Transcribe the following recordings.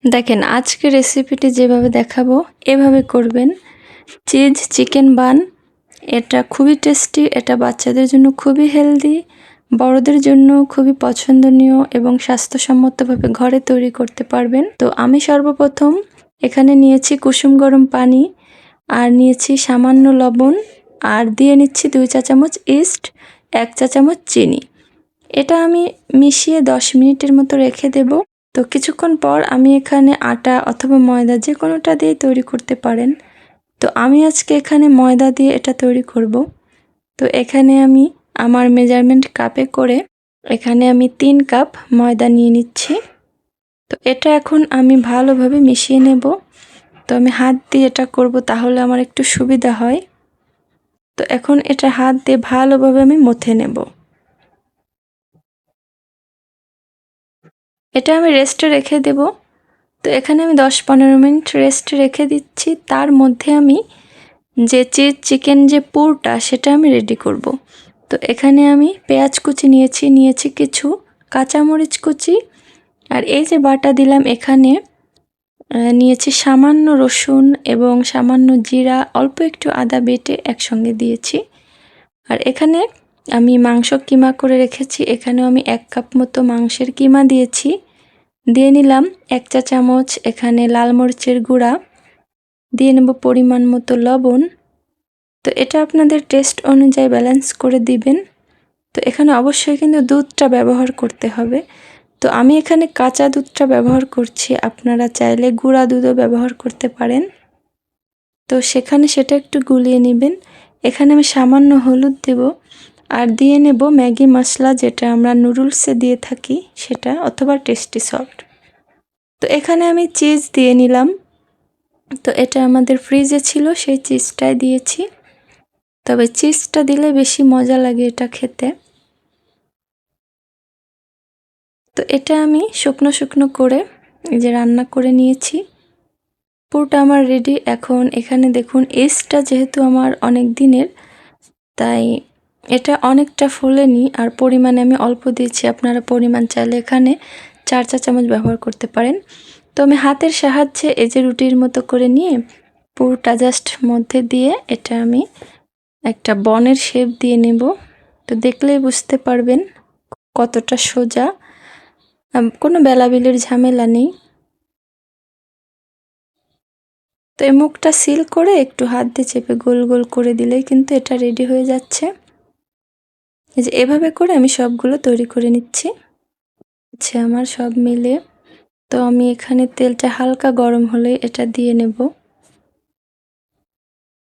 দেখেন আজকে রেসিপিটি যেভাবে দেখাবো এভাবে করবেন। চিজ চিকেন বান, এটা খুবই টেস্টি, এটা বাচ্চাদের জন্য খুবই হেলদি, বড়দের জন্য খুবই পছন্দনীয় এবং স্বাস্থ্যসম্মতভাবে ঘরে তৈরি করতে পারবেন। তো আমি সর্বপ্রথম এখানে নিয়েছি কুসুম গরম পানি, আর নিয়েছি সামান্য লবণ, আর দিয়ে নিচ্ছি 2 চা চামচ ইস্ট, 1 চা চামচ চিনি। এটা আমি মিশিয়ে 10 মিনিটের মতো রেখে দেব। তো কিছুক্ষণ পর আমি এখানে আটা অথবা ময়দা যে কোনোটা দিয়ে তৈরি করতে পারেন। তো আমি আজকে এখানে ময়দা দিয়ে এটা তৈরি করব। তো এখানে আমি আমার মেজারমেন্ট কাপে করে এখানে আমি 3 কাপ ময়দা নিয়ে নিচ্ছি। তো এটা এখন আমি ভালোভাবে মিশিয়ে নেব। তো আমি হাত দিয়ে এটা করব, তাহলে আমার একটু সুবিধা হয়। তো এখন এটা হাত দিয়ে ভালোভাবে আমি মথে নেব। এটা আমি রেস্টে রেখে দেব। তো এখানে আমি 10-15 মিনিট রেস্টে রেখে দিচ্ছি। তার মধ্যে আমি যে চিকেন যে পুরটা সেটা আমি রেডি করব। তো এখানে আমি পেঁয়াজ কুচি নিয়েছি কিছু, কাঁচামরিচ কুচি, আর এই যে বাটা দিলাম এখানে নিয়েছি সামান্য রসুন এবং সামান্য জিরা, অল্প একটু আদা বেটে একসঙ্গে দিয়েছি। আর এখানে আমি মাংস কিমা করে রেখেছি, এখানেও আমি 1 কাপ মতো মাংসের কিমা দিয়েছি। দিয়ে নিলাম 1 চা চামচ এখানে লাল মরিচের গুঁড়া, দিয়ে নেব পরিমাণ মতো লবণ। তো এটা আপনাদের টেস্ট অনুযায়ী ব্যালেন্স করে দিবেন। তো এখানে অবশ্যই কিন্তু দুধটা ব্যবহার করতে হবে। তো আমি এখানে কাঁচা দুধটা ব্যবহার করছি, আপনারা চাইলে গুঁড়া দুধও ব্যবহার করতে পারেন। তো সেখানে সেটা একটু গুলিয়ে নেবেন। এখানে আমি সামান্য হলুদ দেব, আর দিয়ে নেব ম্যাগি মশলা, যেটা আমরা নুডলসে দিয়ে থাকি সেটা, অথবা টেস্টি সল্ট। তো এখানে আমি চিজ দিয়ে নিলাম। তো এটা আমাদের ফ্রিজে ছিল, সেই চিজটাই দিয়েছি। তবে চিজটা দিলে বেশি মজা লাগে এটা খেতে। তো এটা আমি শুকনো শুকনো করে এই যে রান্না করে নিয়েছি। পুরোটা আমার রেডি। এখন এখানে দেখুন ইস্টটা যেহেতু আমার অনেক দিনের, তাই এটা অনেকটা ফোলেনি, আর পরিমাণে আমি অল্প দিয়েছি। আপনারা পরিমাণ চাইলে এখানে 4 চা চামচ ব্যবহার করতে পারেন। তো আমি হাতের সাহায্যে এই যে রুটির মতো করে নিয়ে পুরোটা জাস্ট মধ্যে দিয়ে এটা আমি একটা বনের শেপ দিয়ে নেব। তো দেখলেই বুঝতে পারবেন কতটা সোজা, কোনো বেলাবিলির ঝামেলা নেই। তো এই মুখটা সিল করে একটু হাত দিয়ে চেপে গোল গোল করে দিলেই কিন্তু এটা রেডি হয়ে যাচ্ছে। এই যে এভাবে করে আমি সবগুলো তৈরি করে নিচ্ছি। আচ্ছা, আমার সব মিলে তো আমি এখানে তেলটা হালকা গরম হলে এটা দিয়ে নেব।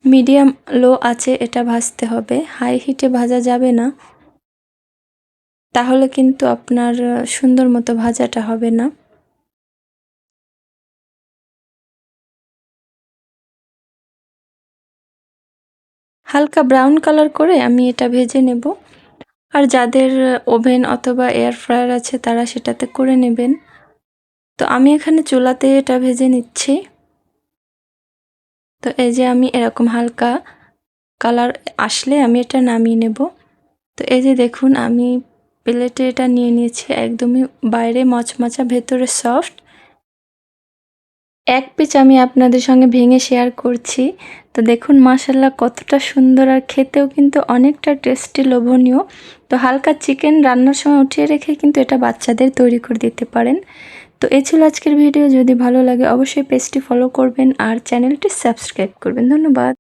মিডিয়াম লো আছে এটা ভাজতে হবে, হাই হিটে ভাজা যাবে না, তাহলে কিন্তু আপনার সুন্দর মতো ভাজাটা হবে না। হালকা ব্রাউন কালার করে আমি এটা ভেজে নেব। আর যাদের ওভেন অথবা এয়ার ফ্রায়ার আছে তারা সেটাতে করে নেবেন। তো আমি এখানে চুলাতে এটা ভেজে নিচ্ছি। তো এই যে আমি এরকম হালকা কালার আসলে আমি এটা নামিয়ে নেব। তো এই যে দেখুন আমি প্লেটে এটা নিয়ে নিয়েছি, একদমই বাইরে মচমচা ভেতরে সফট। এক পিচ আমি আপনাদের সঙ্গে ভেঙে শেয়ার করছি। তো দেখুন মাশাআল্লাহ কতটা সুন্দর, আর খেতেও কিন্তু অনেকটা টেস্টি, লোভনীয়। তো হালকা চিকেন রান্নার সময় উঠিয়ে রেখে কিন্তু এটা বাচ্চাদের তৈরি করে দিতে পারেন। তো এই ছিল আজকের ভিডিও। যদি ভালো লাগে অবশ্যই পেজটি ফলো করবেন আর চ্যানেলটি সাবস্ক্রাইব করবেন। ধন্যবাদ।